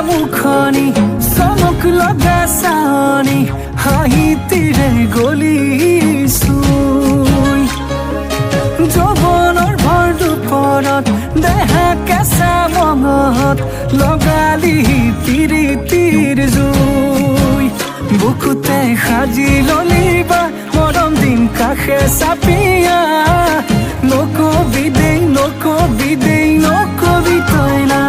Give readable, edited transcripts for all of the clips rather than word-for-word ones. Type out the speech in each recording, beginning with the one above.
মুখনি চমক লগা চাৱনি হাঁহিতিৰে গলিচুই যৌৱনৰ ভৰ দুপৰত দেহা কেঁচা মঙত লগালি তিৰিতিৰ জুই বুকুতে সাজি ললিবা মৰম দিন কাষে চাপিয়া নকবি দেই নকবি তই না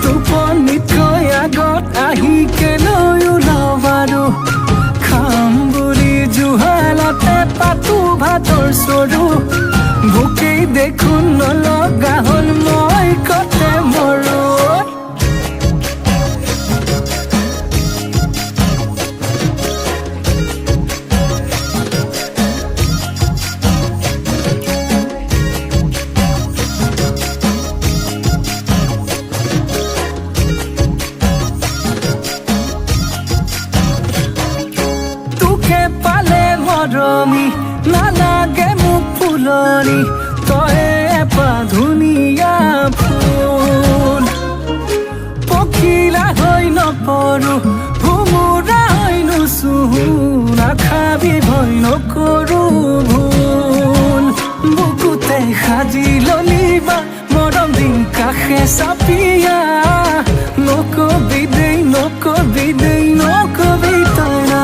টোপনিতকৈ আগত আহি কেলৈ ওলাবাৰো খাম বুলি জুহালতে পাতো ভাতৰ চৰু ভোকেই দেখোন নলগা হ'ল মই কতে মৰো পালে মৰমি নালাগে মোক ফুলনি তই এপা ধুনীয়া ফুল পখিলা হৈ নপৰো ভোমোৰা হৈ নুচুহো নাখাবি ভয় নকৰো ভুল বুকুতে সাজি ললিবা মৰম দিন কাষে চাপিয়া নকবি দেই নকবি তই না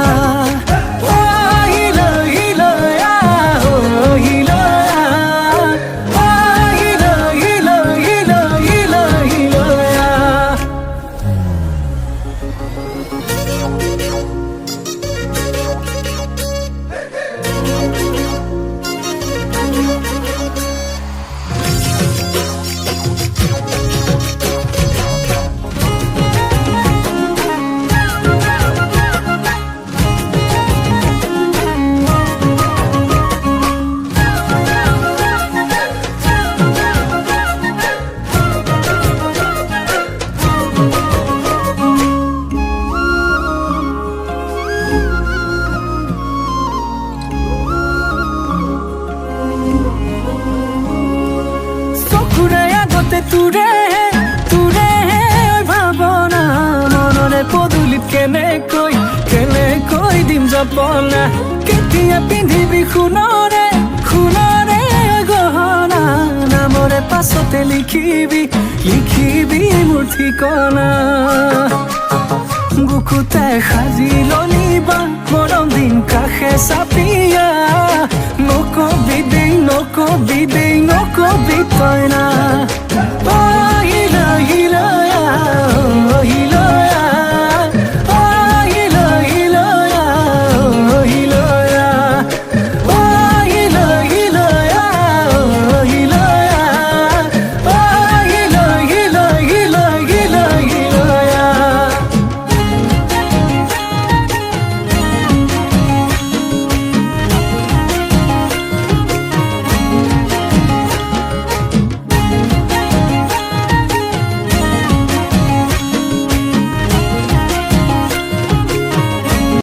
তোৰে ভাৱনা মনৰে পদূলিত কেনেকৈ দিম জপনা কেতিয়া পিন্ধিবি সোণৰে গহনা নামৰে পাছতে লিখিবি মোৰ ঠিকনা বুকুতে সাজি ললিবা